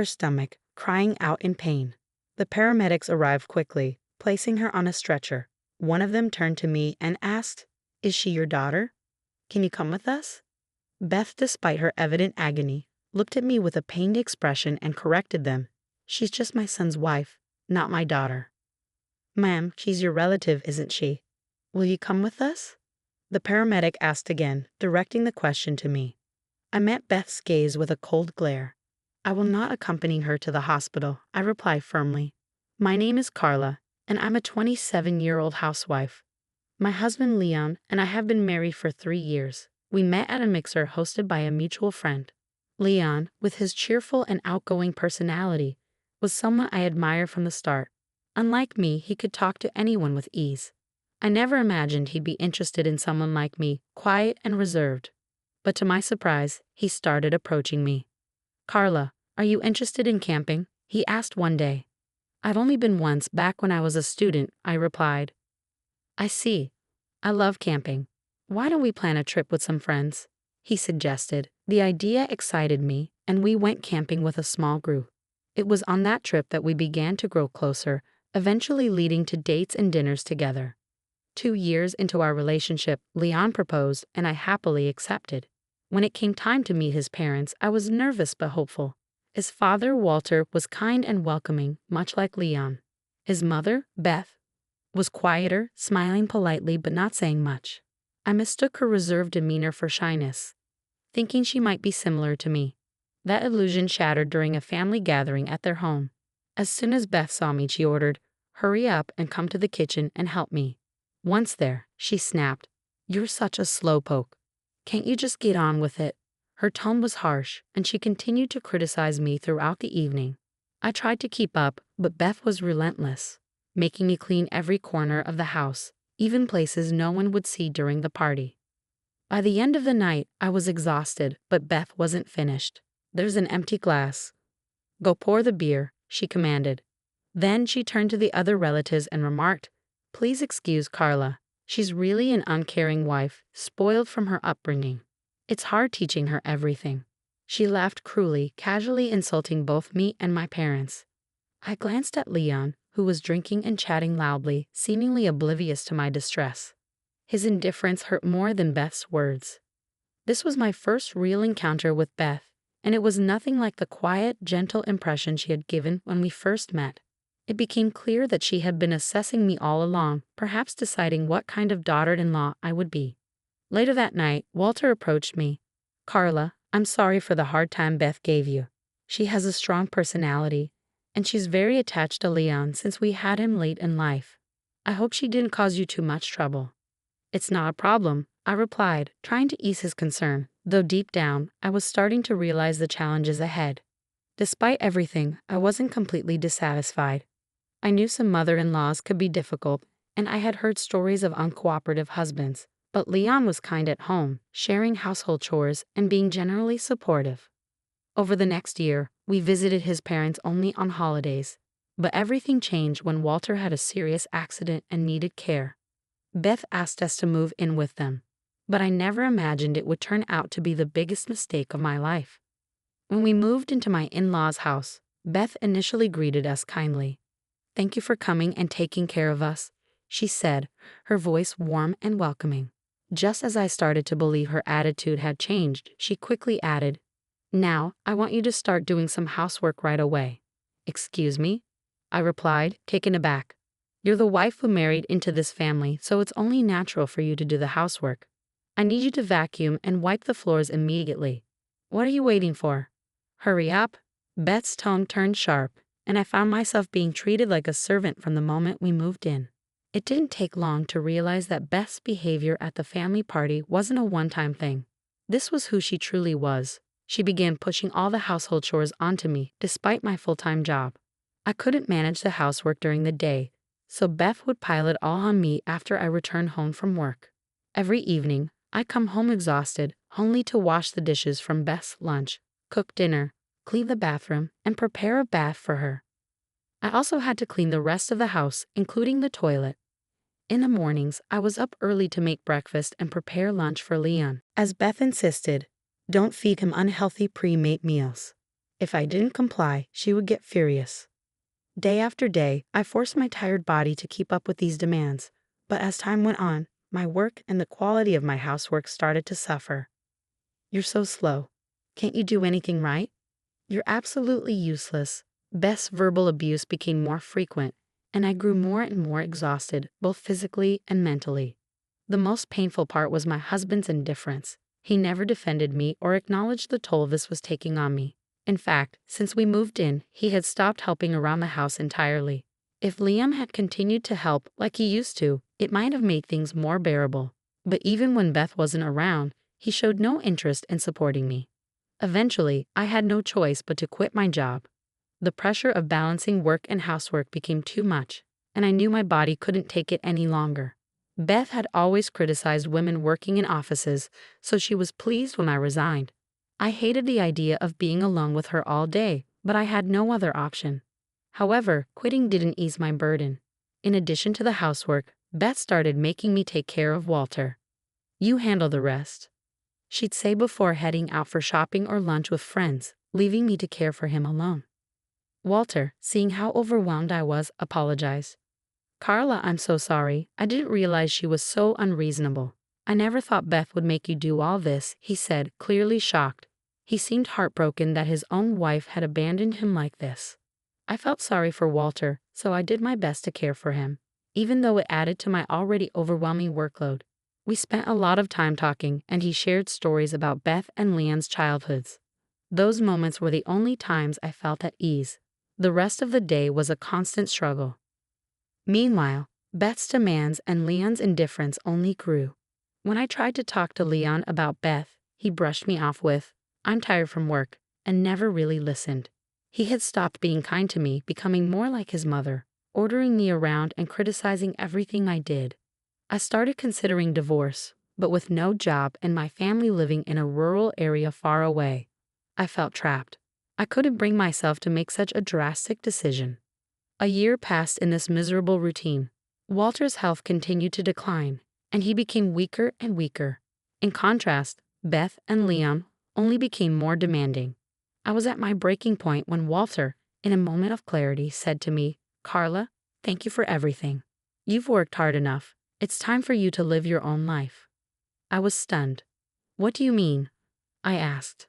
her stomach, crying out in pain. The paramedics arrived quickly, placing her on a stretcher. One of them turned to me and asked, "Is she your daughter? Can you come with us?" Beth, despite her evident agony, looked at me with a pained expression and corrected them. "She's just my son's wife, not my daughter." "Ma'am, she's your relative, isn't she? Will you come with us?" The paramedic asked again, directing the question to me. I met Beth's gaze with a cold glare. "I will not accompany her to the hospital," I replied firmly. "My name is Carla, and I'm a 27-year-old housewife. My husband Leon and I have been married for 3 years. We met at a mixer hosted by a mutual friend. Leon, with his cheerful and outgoing personality, was someone I admired from the start. Unlike me, he could talk to anyone with ease. I never imagined he'd be interested in someone like me, quiet and reserved. But to my surprise, he started approaching me. "Carla, are you interested in camping?" he asked one day. "I've only been once, back when I was a student," I replied. "I see. I love camping. Why don't we plan a trip with some friends?" he suggested. The idea excited me, and we went camping with a small group. It was on that trip that we began to grow closer, eventually leading to dates and dinners together. 2 years into our relationship, Leon proposed, and I happily accepted. When it came time to meet his parents, I was nervous but hopeful. His father, Walter, was kind and welcoming, much like Leon. His mother, Beth, was quieter, smiling politely but not saying much. I mistook her reserved demeanor for shyness, thinking she might be similar to me. That illusion shattered during a family gathering at their home. As soon as Beth saw me, she ordered, "Hurry up and come to the kitchen and help me." Once there, she snapped, "You're such a slowpoke. Can't you just get on with it?" Her tone was harsh, and she continued to criticize me throughout the evening. I tried to keep up, but Beth was relentless, making me clean every corner of the house, even places no one would see during the party. By the end of the night, I was exhausted, but Beth wasn't finished. "There's an empty glass. Go pour the beer," she commanded. Then she turned to the other relatives and remarked, "Please excuse Carla. She's really an uncaring wife, spoiled from her upbringing. It's hard teaching her everything." She laughed cruelly, casually insulting both me and my parents. I glanced at Leon, who was drinking and chatting loudly, seemingly oblivious to my distress. His indifference hurt more than Beth's words. This was my first real encounter with Beth, and it was nothing like the quiet, gentle impression she had given when we first met. It became clear that she had been assessing me all along, perhaps deciding what kind of daughter-in-law I would be. Later that night, Walter approached me. "Carla, I'm sorry for the hard time Beth gave you. She has a strong personality, and she's very attached to Leon since we had him late in life. I hope she didn't cause you too much trouble." "It's not a problem," I replied, trying to ease his concern, though deep down, I was starting to realize the challenges ahead. Despite everything, I wasn't completely dissatisfied. I knew some mother-in-laws could be difficult, and I had heard stories of uncooperative husbands, but Leon was kind at home, sharing household chores and being generally supportive. Over the next year, we visited his parents only on holidays, but everything changed when Walter had a serious accident and needed care. Beth asked us to move in with them, but I never imagined it would turn out to be the biggest mistake of my life. When we moved into my in-laws' house, Beth initially greeted us kindly. "Thank you for coming and taking care of us," she said, her voice warm and welcoming. Just as I started to believe her attitude had changed, she quickly added, "Now, I want you to start doing some housework right away." "Excuse me?" I replied, taken aback. "You're the wife who married into this family, so it's only natural for you to do the housework. I need you to vacuum and wipe the floors immediately. What are you waiting for? Hurry up." Beth's tone turned sharp, and I found myself being treated like a servant from the moment we moved in. It didn't take long to realize that Beth's behavior at the family party wasn't a one-time thing. This was who she truly was. She began pushing all the household chores onto me, despite my full-time job. I couldn't manage the housework during the day, so Beth would pile it all on me after I returned home from work. Every evening, I come home exhausted, only to wash the dishes from Beth's lunch, cook dinner, clean the bathroom, and prepare a bath for her. I also had to clean the rest of the house, including the toilet. In the mornings, I was up early to make breakfast and prepare lunch for Leon. As Beth insisted, don't feed him unhealthy pre-made meals. If I didn't comply, she would get furious. Day after day, I forced my tired body to keep up with these demands, but as time went on, my work and the quality of my housework started to suffer. "You're so slow. Can't you do anything right? You're absolutely useless." Beth's verbal abuse became more frequent, and I grew more and more exhausted, both physically and mentally. The most painful part was my husband's indifference. He never defended me or acknowledged the toll this was taking on me. In fact, since we moved in, he had stopped helping around the house entirely. If Liam had continued to help like he used to, it might have made things more bearable. But even when Beth wasn't around, he showed no interest in supporting me. Eventually, I had no choice but to quit my job. The pressure of balancing work and housework became too much, and I knew my body couldn't take it any longer. Beth had always criticized women working in offices, so she was pleased when I resigned. I hated the idea of being alone with her all day, but I had no other option. However, quitting didn't ease my burden. In addition to the housework, Beth started making me take care of Walter. "You handle the rest," she'd say before heading out for shopping or lunch with friends, leaving me to care for him alone. Walter, seeing how overwhelmed I was, apologized. "Carla, I'm so sorry. I didn't realize she was so unreasonable. I never thought Beth would make you do all this," he said, clearly shocked. He seemed heartbroken that his own wife had abandoned him like this. I felt sorry for Walter, so I did my best to care for him, even though it added to my already overwhelming workload. We spent a lot of time talking, and he shared stories about Beth and Leon's childhoods. Those moments were the only times I felt at ease. The rest of the day was a constant struggle. Meanwhile, Beth's demands and Leon's indifference only grew. When I tried to talk to Leon about Beth, he brushed me off with, "I'm tired from work," and never really listened. He had stopped being kind to me, becoming more like his mother, ordering me around and criticizing everything I did. I started considering divorce, but with no job and my family living in a rural area far away, I felt trapped. I couldn't bring myself to make such a drastic decision. A year passed in this miserable routine. Walter's health continued to decline, and he became weaker and weaker. In contrast, Beth and Liam only became more demanding. I was at my breaking point when Walter, in a moment of clarity, said to me, "Carla, thank you for everything. You've worked hard enough. It's time for you to live your own life." I was stunned. "What do you mean?" I asked.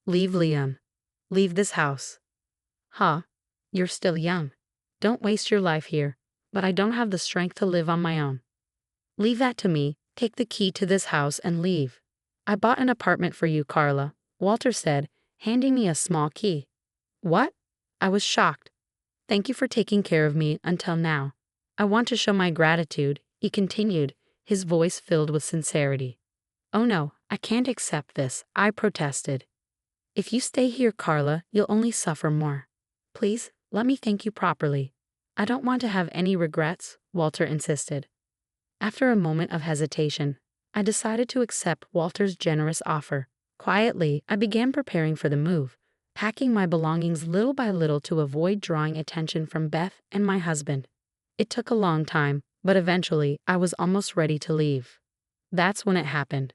"Leave Liam. Leave this house." "Huh? You're still young. Don't waste your life here, but I don't have the strength to live on my own." "Leave that to me. Take the key to this house and leave." "I bought an apartment for you, Carla," Walter said, handing me a small key. "What?" I was shocked. "Thank you for taking care of me until now. I want to show my gratitude," he continued, his voice filled with sincerity. "Oh no, I can't accept this," I protested. "If you stay here, Carla, you'll only suffer more. Please, let me thank you properly." "I don't want to have any regrets," Walter insisted. After a moment of hesitation, I decided to accept Walter's generous offer. Quietly, I began preparing for the move, packing my belongings little by little to avoid drawing attention from Beth and my husband. It took a long time, but eventually I was almost ready to leave. That's when it happened.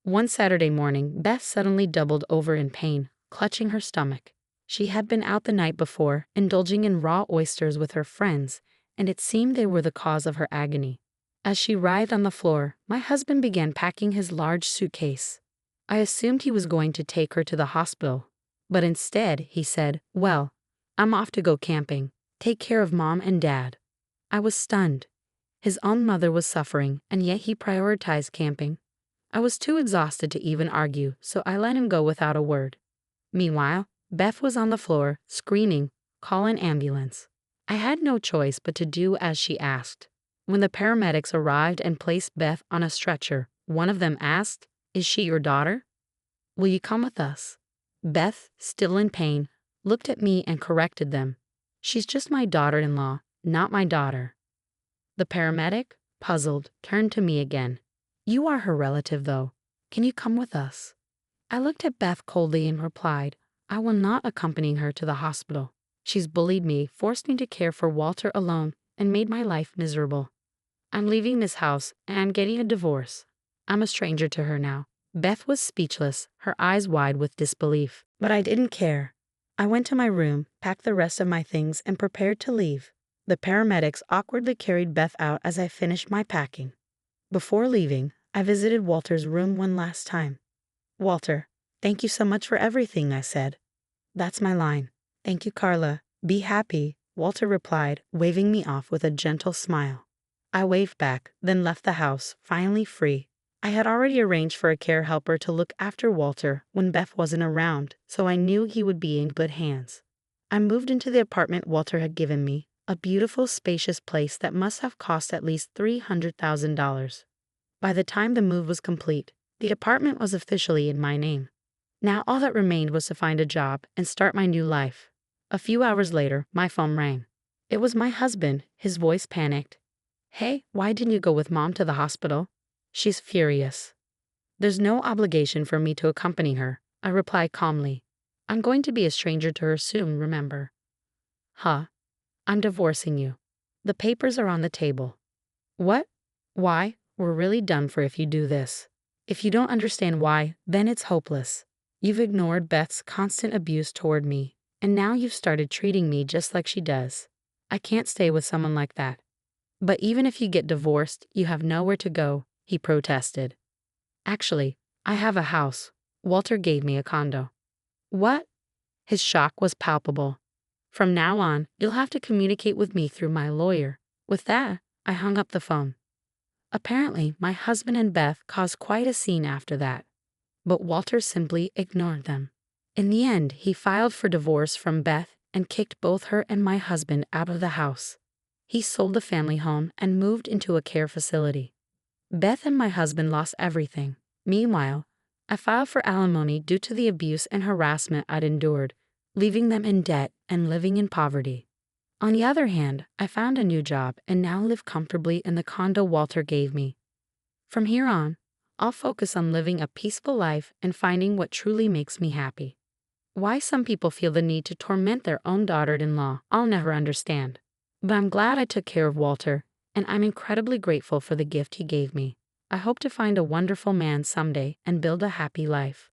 One Saturday morning, Beth suddenly doubled over in pain, clutching her stomach. She had been out the night before, indulging in raw oysters with her friends, and it seemed they were the cause of her agony. As she writhed on the floor, my husband began packing his large suitcase. I assumed he was going to take her to the hospital, but instead he said, "Well, I'm off to go camping. Take care of Mom and Dad." I was stunned. His own mother was suffering, and yet he prioritized camping. I was too exhausted to even argue, so I let him go without a word. Meanwhile, Beth was on the floor, screaming, "Call an ambulance." I had no choice but to do as she asked. When the paramedics arrived and placed Beth on a stretcher, one of them asked, "Is she your daughter? Will you come with us?" Beth, still in pain, looked at me and corrected them. "She's just my daughter-in-law, not my daughter." The paramedic, puzzled, turned to me again. "You are her relative, though. Can you come with us?" I looked at Beth coldly and replied, "I will not accompany her to the hospital. She's bullied me, forced me to care for Walter alone, and made my life miserable. I'm leaving this house, and I'm getting a divorce. I'm a stranger to her now." Beth was speechless, her eyes wide with disbelief. But I didn't care. I went to my room, packed the rest of my things, and prepared to leave. The paramedics awkwardly carried Beth out as I finished my packing. Before leaving, I visited Walter's room one last time. "Walter, thank you so much for everything," I said. "That's my line. Thank you, Carla. Be happy," Walter replied, waving me off with a gentle smile. I waved back, then left the house, finally free. I had already arranged for a care helper to look after Walter when Beth wasn't around, so I knew he would be in good hands. I moved into the apartment Walter had given me, a beautiful, spacious place that must have cost at least $300,000. By the time the move was complete, the apartment was officially in my name. Now all that remained was to find a job and start my new life. A few hours later, my phone rang. It was my husband, his voice panicked. "Hey, why didn't you go with Mom to the hospital?" "She's furious." "There's no obligation for me to accompany her," I replied calmly. "I'm going to be a stranger to her soon, remember." "Huh? I'm divorcing you. The papers are on the table." "What? Why? We're really done for if you do this. If you don't understand why, then it's hopeless. You've ignored Beth's constant abuse toward me, and now you've started treating me just like she does. I can't stay with someone like that." "But even if you get divorced, you have nowhere to go," he protested. "Actually, I have a house. Walter gave me a condo." "What?" His shock was palpable. "From now on, you'll have to communicate with me through my lawyer." With that, I hung up the phone. Apparently, my husband and Beth caused quite a scene after that, but Walter simply ignored them. In the end, he filed for divorce from Beth and kicked both her and my husband out of the house. He sold the family home and moved into a care facility. Beth and my husband lost everything. Meanwhile, I filed for alimony due to the abuse and harassment I'd endured, leaving them in debt and living in poverty. On the other hand, I found a new job and now live comfortably in the condo Walter gave me. From here on, I'll focus on living a peaceful life and finding what truly makes me happy. Why some people feel the need to torment their own daughter-in-law, I'll never understand. But I'm glad I took care of Walter, and I'm incredibly grateful for the gift he gave me. I hope to find a wonderful man someday and build a happy life.